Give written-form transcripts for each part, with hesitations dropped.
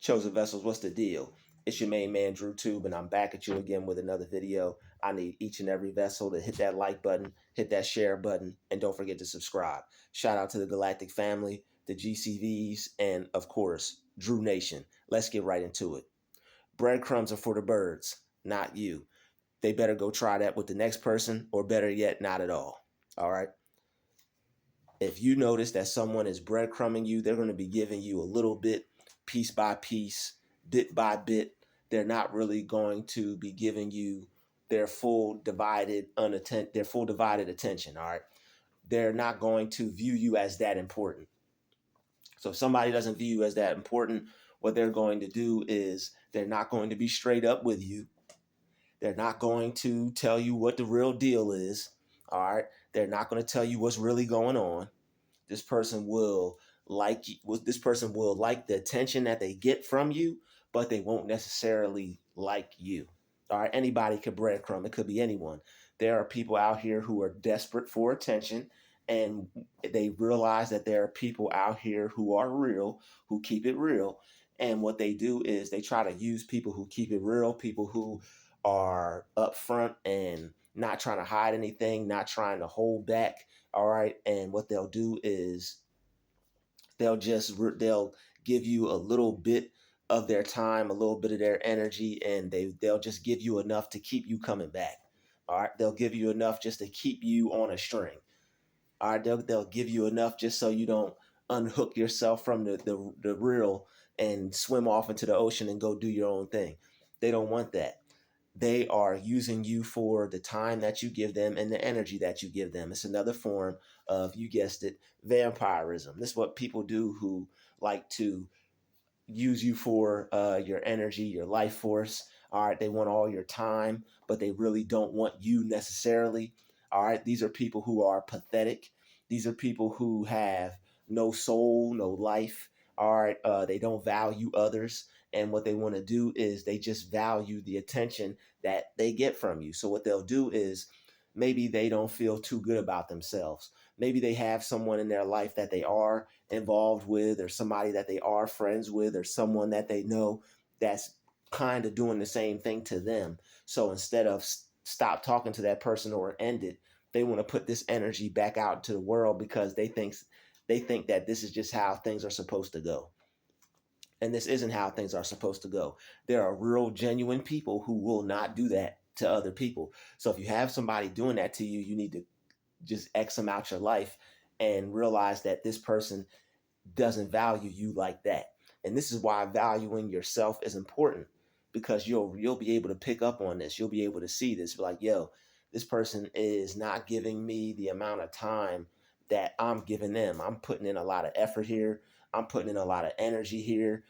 Chosen Vessels, what's the deal? It's your main man, Druuill, and I'm back at you again with another video. I need each and every vessel to hit that like button, hit that share button, and don't forget to subscribe. Shout out to the Galactic family, the GCVs, and of course, Drew Nation. Let's get right into it. Breadcrumbs are for the birds, not you. They better go try that with the next person, or better yet, not at all. All right? If you notice that someone is breadcrumbing you, they're going to be giving you a little bit, piece by piece, bit by bit. They're not really going to be giving you their full divided attention. All right. They're not going to view you as that important. So if somebody doesn't view you as that important, what they're going to do is they're not going to be straight up with you. They're not going to tell you what the real deal is. All right. They're not going to tell you what's really going on. This person will like the attention that they get from you, but they won't necessarily like you. All right, anybody could breadcrumb. It could be anyone. There are people out here who are desperate for attention, and they realize that there are people out here who are real, who keep it real. And what they do is they try to use people who keep it real, people who are upfront and not trying to hide anything, not trying to hold back. All right. And what they'll do is they'll give you a little bit of their time, a little bit of their energy, and they'll just give you enough to keep you coming back. All right. They'll give you enough just to keep you on a string. All right. They'll give you enough just so you don't unhook yourself from the reel and swim off into the ocean and go do your own thing. They don't want that. They are using you for the time that you give them and the energy that you give them. It's another form of, you guessed it, vampirism. This is what people do who like to use you for your energy, your life force. All right. They want all your time, but they really don't want you necessarily. All right. These are people who are pathetic. These are people who have no soul, no life. All right. They don't value others. And what they want to do is they just value the attention that they get from you. So what they'll do is maybe they don't feel too good about themselves. Maybe they have someone in their life that they are involved with, or somebody that they are friends with, or someone that they know that's kind of doing the same thing to them. So instead of stop talking to that person or end it, they want to put this energy back out to the world because they think that this is just how things are supposed to go. And this isn't how things are supposed to go. There are real, genuine people who will not do that to other people. So if you have somebody doing that to you, you need to just X them out your life and realize that this person doesn't value you like that. And this is why valuing yourself is important, because you'll be able to pick up on this. You'll be able to see this, be like, yo, this person is not giving me the amount of time that I'm giving them. I'm putting in a lot of effort here. I'm putting in a lot of energy here.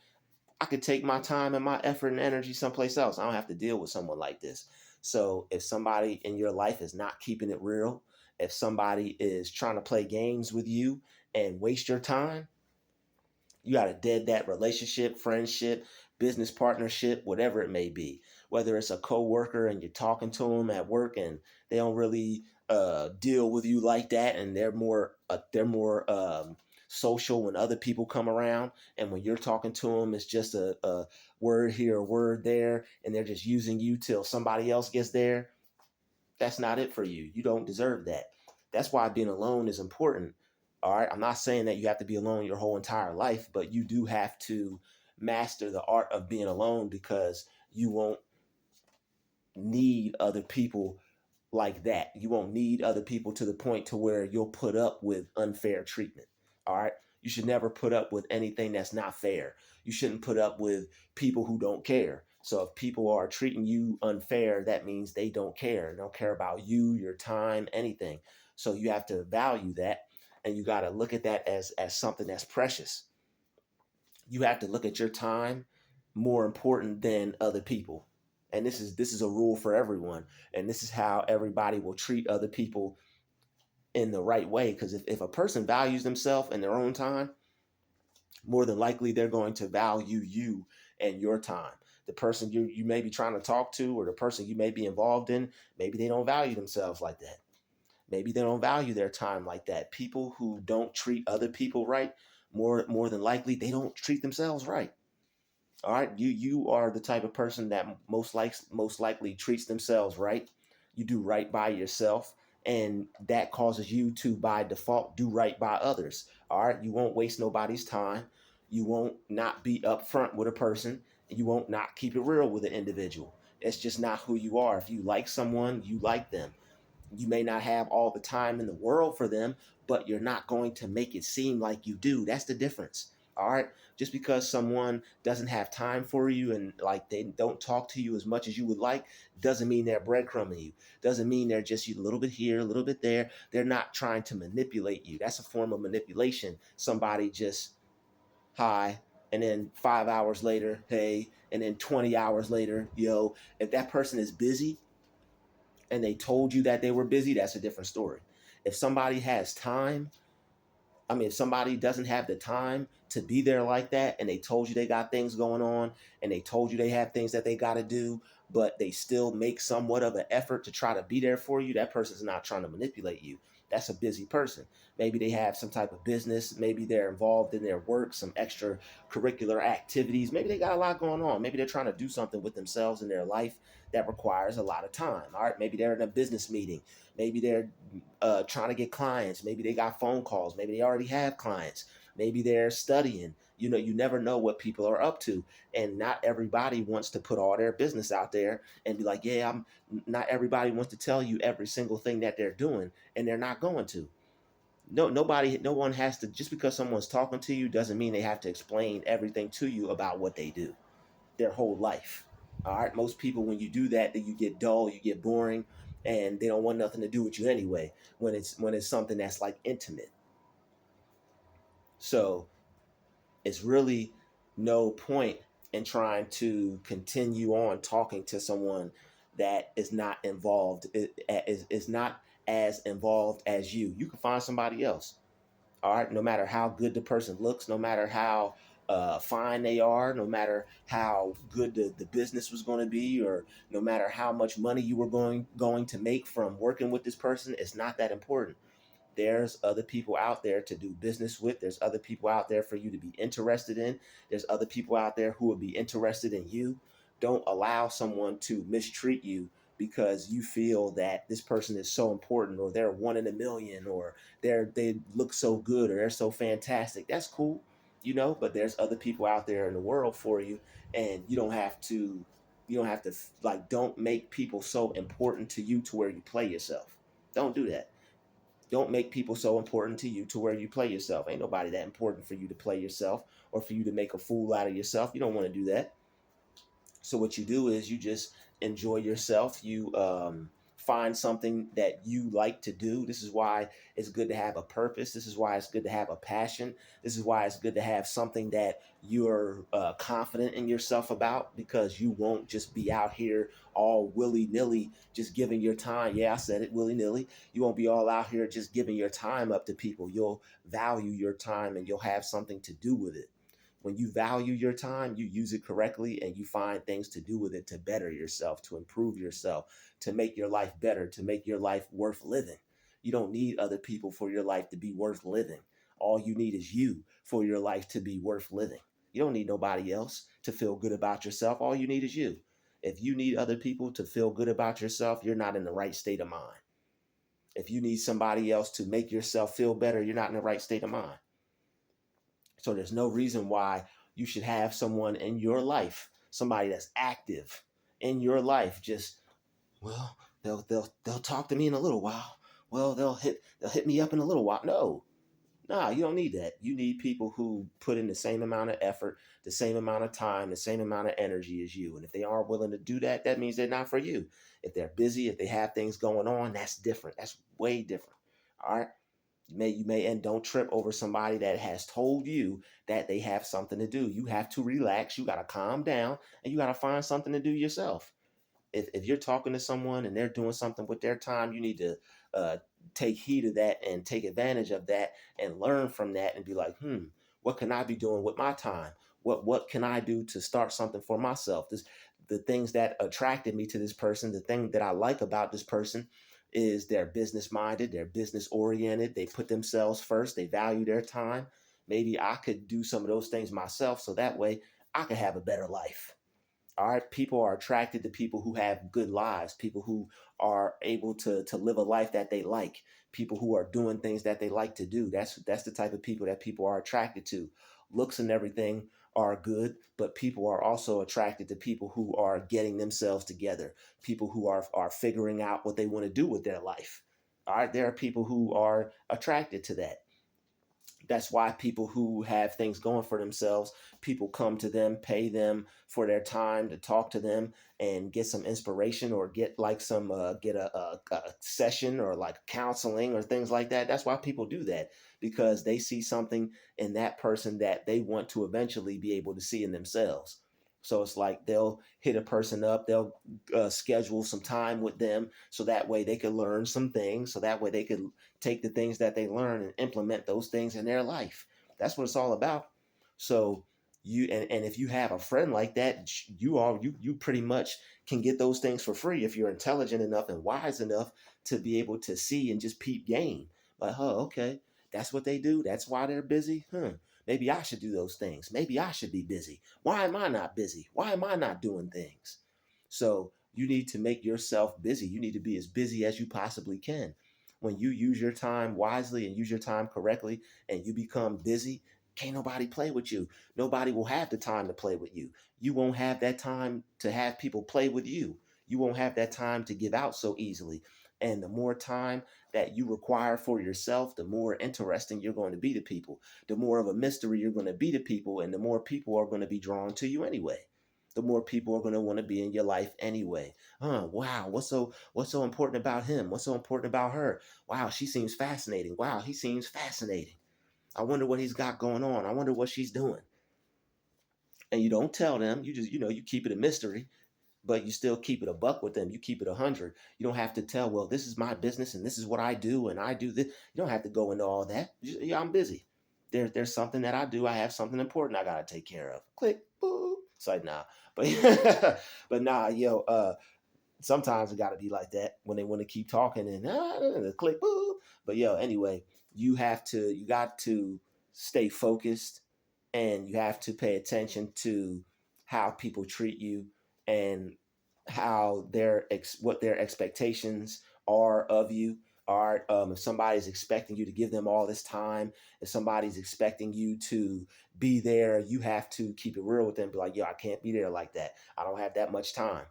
I could take my time and my effort and energy someplace else. I don't have to deal with someone like this. So if somebody in your life is not keeping it real, if somebody is trying to play games with you and waste your time, you got to dead that relationship, friendship, business partnership, whatever it may be. Whether it's a coworker and you're talking to them at work and they don't really deal with you like that, and they're more social when other people come around, and when you're talking to them, it's just a word here, a word there, and they're just using you till somebody else gets there. That's not it for you. You don't deserve that. That's why being alone is important. All right. I'm not saying that you have to be alone your whole entire life, but you do have to master the art of being alone, because you won't need other people like that. You won't need other people to the point to where you'll put up with unfair treatment. All right. You should never put up with anything that's not fair. You shouldn't put up with people who don't care. So if people are treating you unfair, that means they don't care. They don't care about you, your time, anything. So you have to value that, and you got to look at that as something that's precious. You have to look at your time more important than other people. And this is a rule for everyone. And this is how everybody will treat other people in the right way. Because if a person values themselves and their own time, more than likely they're going to value you and your time. The person you may be trying to talk to, or the person you may be involved in, maybe they don't value themselves like that. Maybe they don't value their time like that. People who don't treat other people right, more than likely they don't treat themselves right. All right, you are the type of person that most likely treats themselves right. You do right by yourself, and that causes you to by default do right by others. All right, you won't waste nobody's time. You won't not be upfront with a person, and you won't not keep it real with an individual. It's just not who you are. If you like someone, you like them. You may not have all the time in the world for them, but you're not going to make it seem like you do. That's the difference. All right. Just because someone doesn't have time for you and like they don't talk to you as much as you would like, doesn't mean they're breadcrumbing you. Doesn't mean they're just a little bit here, a little bit there. They're not trying to manipulate you. That's a form of manipulation. Somebody just hi, and then 5 hours later, hey, and then 20 hours later, yo. If that person is busy, and they told you that they were busy, that's a different story. If somebody has time, I mean, if somebody doesn't have the time to be there like that and they told you they got things going on and they told you they have things that they got to do, but they still make somewhat of an effort to try to be there for you, that person's not trying to manipulate you. That's a busy person. Maybe they have some type of business. Maybe they're involved in their work, some extracurricular activities. Maybe they got a lot going on. Maybe they're trying to do something with themselves in their life that requires a lot of time. All right. Maybe they're in a business meeting. Maybe they're trying to get clients. Maybe they got phone calls. Maybe they already have clients. Maybe they're studying. You know, you never know what people are up to. And not everybody wants to put all their business out there and be like, yeah, I'm not everybody wants to tell you every single thing that they're doing, and they're not going to. No one has to, just because someone's talking to you doesn't mean they have to explain everything to you about what they do, their whole life. All right. Most people, when you do that, then you get dull, you get boring, and they don't want nothing to do with you anyway. When it's something that's like intimate, so it's really no point in trying to continue on talking to someone that is not involved, is not as involved as you. You can find somebody else. All right, no matter how good the person looks, no matter how fine they are, no matter how good the business was going to be, or no matter how much money you were going to make from working with this person, it's not that important. There's other people out there to do business with. There's other people out there for you to be interested in. There's other people out there who will be interested in you. Don't allow someone to mistreat you because you feel that this person is so important, or they're one in a million, or they look so good, or they're so fantastic. That's cool, but there's other people out there in the world for you, and you don't have to like, don't make people so important to you to where you play yourself. Don't do that. Don't make people so important to you to where you play yourself. Ain't nobody that important for you to play yourself or for you to make a fool out of yourself. You don't want to do that. So what you do is you just enjoy yourself. You find something that you like to do. This is why it's good to have a purpose. This is why it's good to have a passion. This is why it's good to have something that you're confident in yourself about, because you won't just be out here all willy-nilly just giving your time. Yeah, I said it, willy-nilly. You won't be all out here just giving your time up to people. You'll value your time and you'll have something to do with it. When you value your time, you use it correctly and you find things to do with it to better yourself, to improve yourself, to make your life better, to make your life worth living. You don't need other people for your life to be worth living. All you need is you for your life to be worth living. You don't need nobody else to feel good about yourself. All you need is you. If you need other people to feel good about yourself, you're not in the right state of mind. If you need somebody else to make yourself feel better, you're not in the right state of mind. So there's no reason why you should have someone in your life, somebody that's active in your life, just, well, they'll talk to me in a little while. Well, they'll hit me up in a little while. No. Nah, you don't need that. You need people who put in the same amount of effort, the same amount of time, the same amount of energy as you. And if they aren't willing to do that, that means they're not for you. If they're busy, if they have things going on, that's different. That's way different. All right. You may and don't trip over somebody that has told you that they have something to do. You have to relax. You got to calm down and you got to find something to do yourself. If you're talking to someone and they're doing something with their time, you need to uh, take heed of that and take advantage of that and learn from that and be like, what can I be doing with my time? What can I do to start something for myself? The things that attracted me to this person, the thing that I like about this person is they're business minded, they're business oriented, they put themselves first, they value their time. Maybe I could do some of those things myself, so that way I could have a better life. All right, people are attracted to people who have good lives, people who are able to live a life that they like, people who are doing things that they like to do. That's the type of people that people are attracted to. Looks and everything are good, but people are also attracted to people who are getting themselves together, people who are figuring out what they want to do with their life. All right, there are people who are attracted to that. That's why people who have things going for themselves, people come to them, pay them for their time to talk to them and get some inspiration or get like some get a session or like counseling or things like that. That's why people do that, because they see something in that person that they want to eventually be able to see in themselves. So it's like they'll hit a person up, they'll schedule some time with them so that way they could learn some things, so that way they could take the things that they learn and implement those things in their life. That's what it's all about. So and if you have a friend like that, you pretty much can get those things for free if you're intelligent enough and wise enough to be able to see and just peep game. Like, oh, okay, that's what they do. That's why they're busy. Maybe I should do those things. Maybe I should be busy. Why am I not busy? Why am I not doing things? So you need to make yourself busy. You need to be as busy as you possibly can. When you use your time wisely and use your time correctly and you become busy, can't nobody play with you. Nobody will have the time to play with you. You won't have that time to have people play with you. You won't have that time to give out so easily. And the more time that you require for yourself, the more interesting you're going to be to people, the more of a mystery you're going to be to people, and the more people are going to be drawn to you anyway. The more people are going to want to be in your life anyway. Wow, what's so important about him? What's so important about her? Wow, she seems fascinating. Wow, he seems fascinating. I wonder what he's got going on. I wonder what she's doing. And you don't tell them. You just, you keep it a mystery, but you still keep it a buck with them. You keep it 100. You don't have to tell, well, this is my business and this is what I do and I do this. You don't have to go into all that. Yeah, I'm busy. There's something that I do. I have something important I gotta take care of. Click, boop. It's like, nah, but but nah, sometimes it got to be like that when they want to keep talking and click, boop. But anyway, you got to stay focused, and you have to pay attention to how people treat you and how what their expectations are of you. Are if somebody's expecting you to give them all this time, if somebody's expecting you to be there, you have to keep it real with them. Be like, yo, I can't be there like that. I don't have that much time.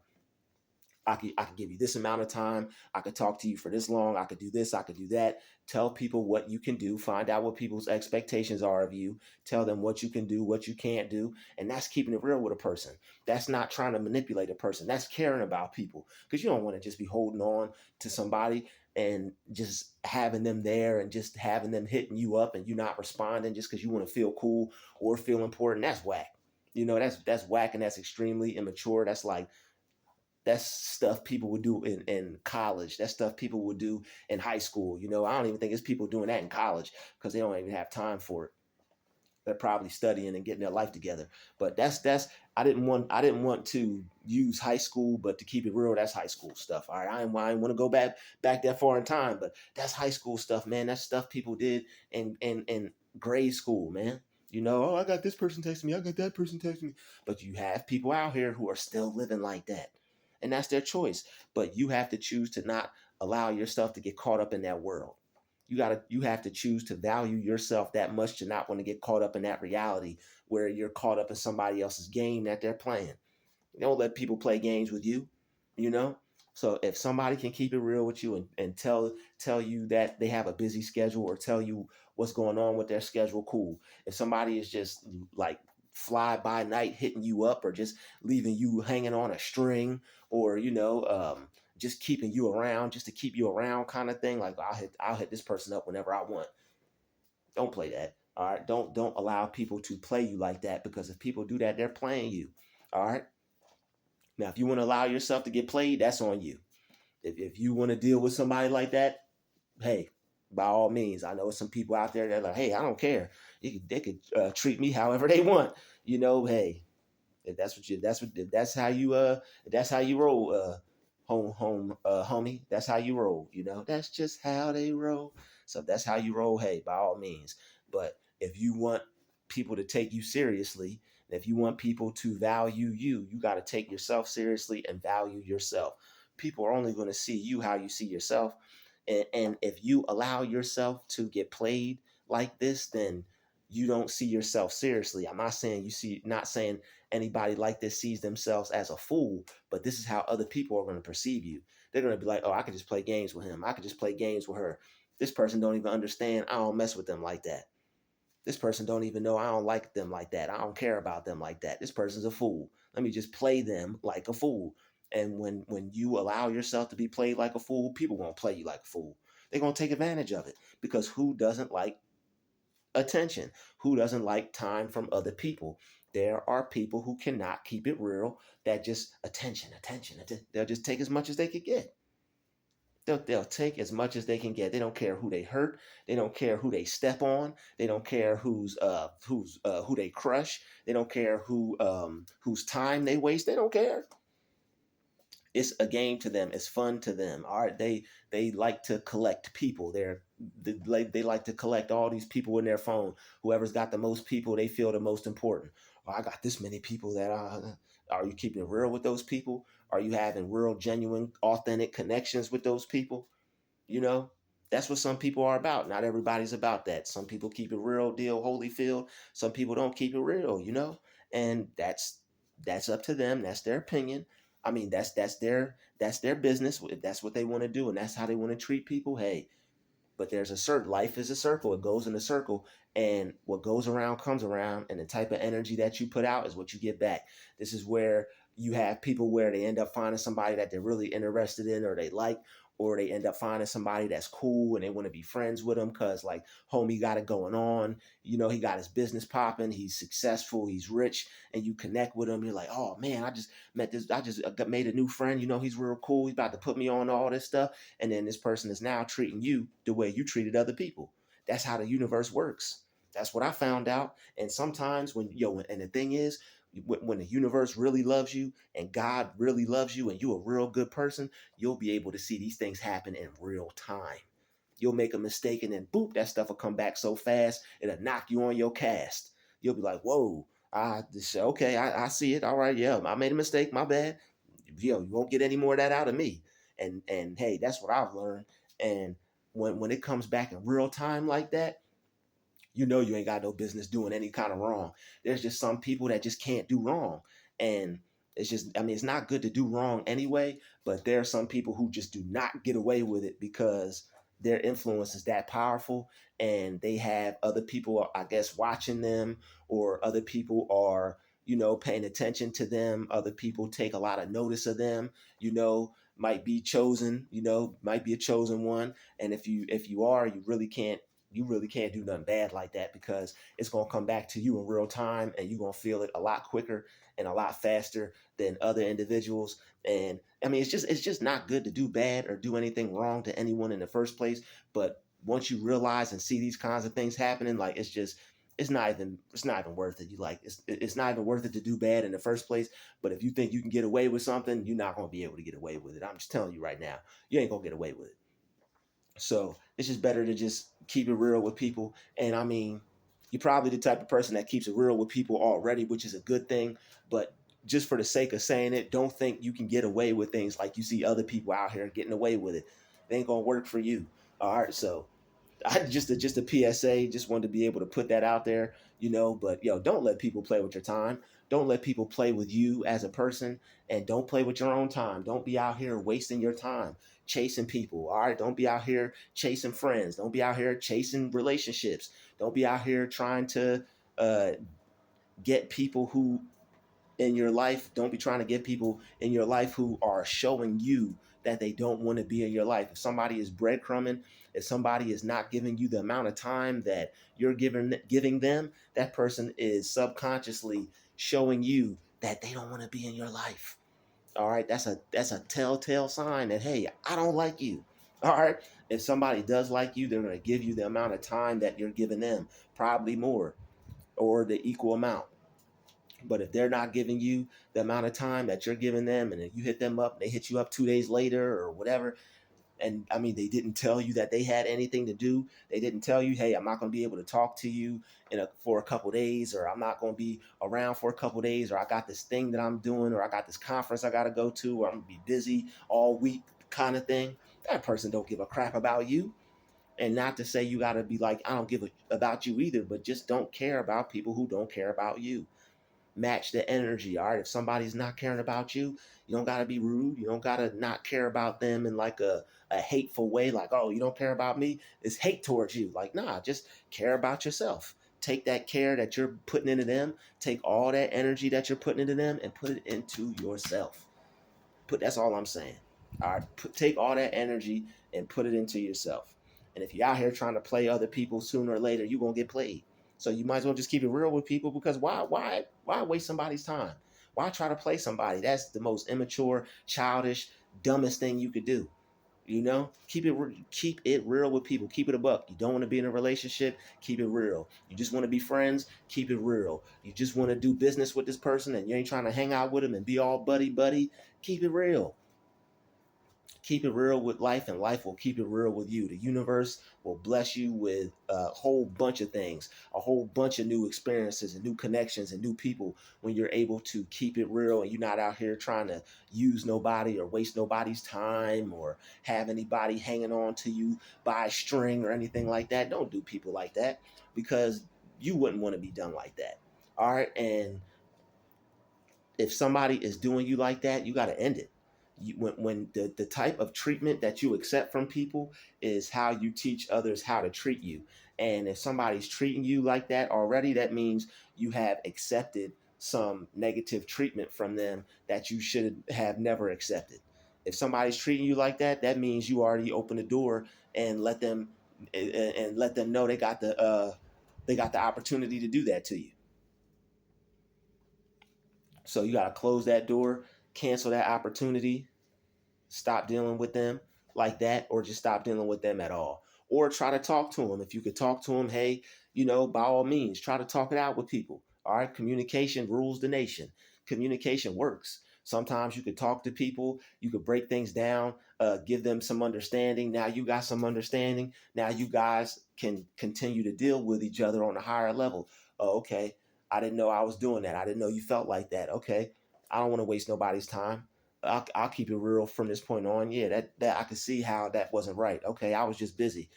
I could give you this amount of time. I could talk to you for this long. I could do this. I could do that. Tell people what you can do. Find out what people's expectations are of you. Tell them what you can do, what you can't do. And that's keeping it real with a person. That's not trying to manipulate a person. That's caring about people. Because you don't want to just be holding on to somebody and just having them there and just having them hitting you up and you not responding just because you want to feel cool or feel important. That's whack. That's whack, and that's extremely immature. That's stuff people would do in college. That's stuff people would do in high school. I don't even think it's people doing that in college because they don't even have time for it. They're probably studying and getting their life together. But that's I didn't want to use high school, but to keep it real, that's high school stuff. All right, I didn't want to go back that far in time, but that's high school stuff, man. That's stuff people did in grade school, man. Oh, I got this person texting me, I got that person texting me. But you have people out here who are still living like that. And that's their choice. But you have to choose to not allow yourself to get caught up in that world. You have to choose to value yourself that much to not want to get caught up in that reality where you're caught up in somebody else's game that they're playing. You don't let people play games with you, you know? So if somebody can keep it real with you and tell you that they have a busy schedule or tell you what's going on with their schedule, cool. If somebody is just like fly by night hitting you up or just leaving you hanging on a string or just keeping you around just to keep you around kind of thing, like I'll hit this person up whenever I want. Don't play that. All right. Don't allow people to play you like that, because if people do that, they're playing you. All right. Now, if you want to allow yourself to get played, that's on you. If you want to deal with somebody like that, hey, by all means. I know some people out there that are like, hey, I don't care. They could treat me however they want. Hey, if that's how you roll, homie. That's how you roll. That's just how they roll. So if that's how you roll, hey, by all means. But if you want people to take you seriously, And if you want people to value you, you got to take yourself seriously and value yourself. People are only going to see you how you see yourself. And if you allow yourself to get played like this, then you don't see yourself seriously. I'm not saying not saying anybody like this sees themselves as a fool, but this is how other people are going to perceive you. They're going to be like, oh, I could just play games with him. I could just play games with her. This person don't even understand. I don't mess with them like that. This person don't even know I don't like them like that. I don't care about them like that. This person's a fool. Let me just play them like a fool. And when you allow yourself to be played like a fool, people won't play you like a fool. They're gonna take advantage of it because who doesn't like attention? Who doesn't like time from other people? There are people who cannot keep it real that just attention. They'll just take as much as they could get. They'll take as much as they can get. They don't care who they hurt. They don't care who they step on. They don't care who they crush. They don't care whose time they waste. They don't care. It's a game to them. It's fun to them. All right, they like to collect people. They like to collect all these people in their phone. Whoever's got the most people, they feel the most important. Oh, I got this many people that are you keeping it real with those people? Are you having real, genuine, authentic connections with those people? You know, that's what some people are about. Not everybody's about that. Some people keep it real, deal, Holyfield. Some people don't keep it real, and that's up to them. That's their opinion. I mean, that's their business. If that's what they want to do, and that's how they want to treat people. Hey, but there's a certain life is a circle. It goes in a circle, and what goes around comes around, and the type of energy that you put out is what you get back. This is where you have people where they end up finding somebody that they're really interested in or they like, or they end up finding somebody that's cool and they want to be friends with them because like homie got it going on. He got his business popping, he's successful, he's rich, and you connect with him. You're like, oh man, I just made a new friend. He's real cool, he's about to put me on all this stuff. And then this person is now treating you the way you treated other people. That's how the universe works. That's what I found out. And sometimes and the thing is, when the universe really loves you and God really loves you and you're a real good person, you'll be able to see these things happen in real time. You'll make a mistake and then boop, that stuff will come back so fast, it'll knock you on your cast. You'll be like, whoa, okay, I see it. All right, yeah, I made a mistake, my bad. You won't get any more of that out of me. And hey, that's what I've learned. And when it comes back in real time like that, you ain't got no business doing any kind of wrong. There's just some people that just can't do wrong. And it's not good to do wrong anyway, but there are some people who just do not get away with it because their influence is that powerful and they have other people, I guess, watching them, or other people are, paying attention to them. Other people take a lot of notice of them, might be chosen, might be a chosen one. And if you are, you really can't do nothing bad like that because it's going to come back to you in real time and you're going to feel it a lot quicker and a lot faster than other individuals. And I mean, it's just not good to do bad or do anything wrong to anyone in the first place. But once you realize and see these kinds of things happening, like it's not even worth it. It's not even worth it to do bad in the first place. But if you think you can get away with something, you're not going to be able to get away with it. I'm just telling you right now, you ain't going to get away with it. So it's just better to just keep it real with people. And I mean, you're probably the type of person that keeps it real with people already, which is a good thing. But just for the sake of saying it, don't think you can get away with things like you see other people out here getting away with it. It ain't gonna work for you. All right, so I just a PSA. Just wanted to be able to put that out there, But don't let people play with your time. Don't let people play with you as a person, and don't play with your own time. Don't be out here wasting your time chasing people. All right, don't be out here chasing friends. Don't be out here chasing relationships. Don't be out here trying to uh, get people who in your life. Don't be trying to get people in your life who are showing you that they don't want to be in your life. If somebody is breadcrumbing, if somebody is not giving you the amount of time that you're giving them, that person is subconsciously showing you that they don't want to be in your life. All right, that's a telltale sign that hey, I don't like you. All right, if somebody does like you, they're going to give you the amount of time that you're giving them, probably more or the equal amount. But if they're not giving you the amount of time that you're giving them, and if you hit them up, they hit you up 2 days later or whatever, And I mean, they didn't tell you that they had anything to do. They didn't tell you, hey, I'm not going to be able to talk to you for a couple days, or I'm not going to be around for a couple days, or I got this thing that I'm doing, or I got this conference I got to go to, or I'm going to be busy all week kind of thing. That person don't give a crap about you. And not to say you got to be like, I don't give about you either, but just don't care about people who don't care about you. Match the energy. All right. If somebody's not caring about you, you don't got to be rude. You don't got to not care about them in like a hateful way. Like, oh, you don't care about me. It's hate towards you. Like, nah, just care about yourself. Take that care that you're putting into them. Take all that energy that you're putting into them and put it into yourself. That's all I'm saying. All right, take all that energy and put it into yourself. And if you're out here trying to play other people, sooner or later you're gonna get played. So you might as well just keep it real with people, because why waste somebody's time? Why try to play somebody? That's the most immature, childish, dumbest thing you could do. Keep it real with people. Keep it a buck. You don't want to be in a relationship, keep it real. You just want to be friends, keep it real. You just want to do business with this person and you ain't trying to hang out with them and be all buddy buddy, keep it real. Keep it real with life, and life will keep it real with you. The universe will bless you with a whole bunch of things, a whole bunch of new experiences and new connections and new people, when you're able to keep it real and you're not out here trying to use nobody or waste nobody's time or have anybody hanging on to you by a string or anything like that. Don't do people like that, because you wouldn't want to be done like that. All right. And if somebody is doing you like that, you got to end it. When the type of treatment that you accept from people is how you teach others how to treat you. And if somebody's treating you like that already, that means you have accepted some negative treatment from them that you should have never accepted. If somebody's treating you like that, that means you already open the door and let them know they got the opportunity to do that to you. So you got to close that door, cancel that opportunity, stop dealing with them like that, or just stop dealing with them at all. Or try to talk to them. If you could talk to them, hey, by all means, try to talk it out with people. All right. Communication rules the nation. Communication works. Sometimes you could talk to people, you could break things down, give them some understanding. Now you got some understanding. Now you guys can continue to deal with each other on a higher level. Oh, okay. I didn't know I was doing that. I didn't know you felt like that. Okay. I don't want to waste nobody's time. I'll keep it real from this point on. Yeah, that I could see how that wasn't right. Okay, I was just busy.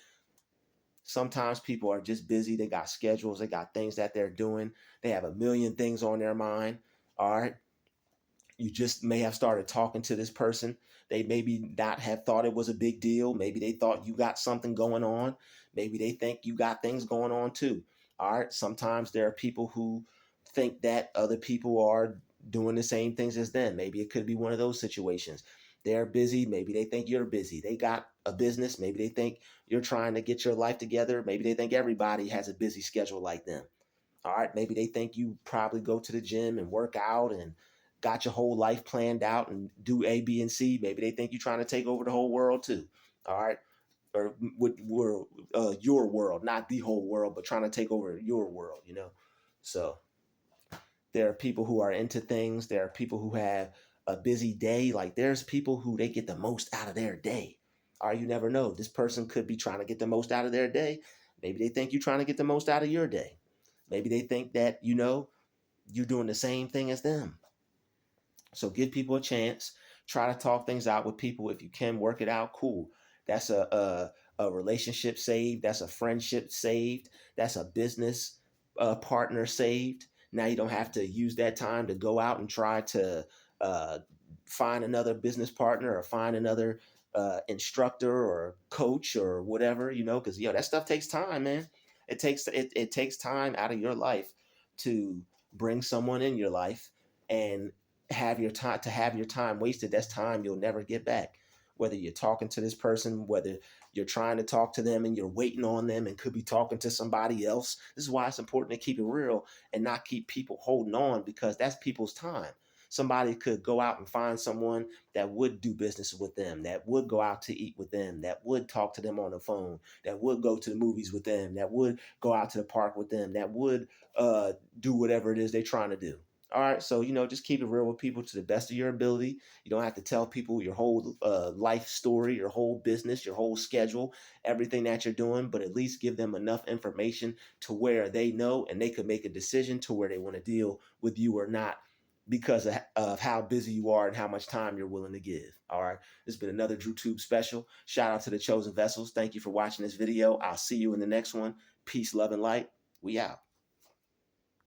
Sometimes people are just busy. They got schedules. They got things that they're doing. They have a million things on their mind. All right, you just may have started talking to this person. They maybe not have thought it was a big deal. Maybe they thought you got something going on. Maybe they think you got things going on too. All right. Sometimes there are people who think that other people are doing the same things as them. Maybe it could be one of those situations. They're busy. Maybe they think you're busy. They got a business. Maybe they think you're trying to get your life together. Maybe they think everybody has a busy schedule like them. All right, maybe they think you probably go to the gym and work out and got your whole life planned out and do A, B, and C. Maybe they think you're trying to take over the whole world too. All right, or with world, your world, not the whole world, but trying to take over your world. So there are people who are into things. There are people who have a busy day. Like there's people who they get the most out of their day. Or you never know. This person could be trying to get the most out of their day. Maybe they think you're trying to get the most out of your day. Maybe they think that, you're doing the same thing as them. So give people a chance. Try to talk things out with people. If you can work it out, cool. That's a relationship saved. That's a friendship saved. That's a business partner saved. Now you don't have to use that time to go out and try to uh, find another business partner or find another instructor or coach or whatever, because that stuff takes time, man. It takes time out of your life to bring someone in your life and have your time wasted. That's time you'll never get back. Whether you're talking to this person, whether you're trying to talk to them and you're waiting on them and could be talking to somebody else. This is why it's important to keep it real and not keep people holding on, because that's people's time. Somebody could go out and find someone that would do business with them, that would go out to eat with them, that would talk to them on the phone, that would go to the movies with them, that would go out to the park with them, that would do whatever it is they're trying to do. All right, so just keep it real with people to the best of your ability. You don't have to tell people your whole life story, your whole business, your whole schedule, everything that you're doing, but at least give them enough information to where they know and they could make a decision to where they want to deal with you or not, because of how busy you are and how much time you're willing to give. All right, this has been another DrewTube special. Shout out to the chosen vessels. Thank you for watching this video. I'll see you in the next one. Peace, love, and light. We out.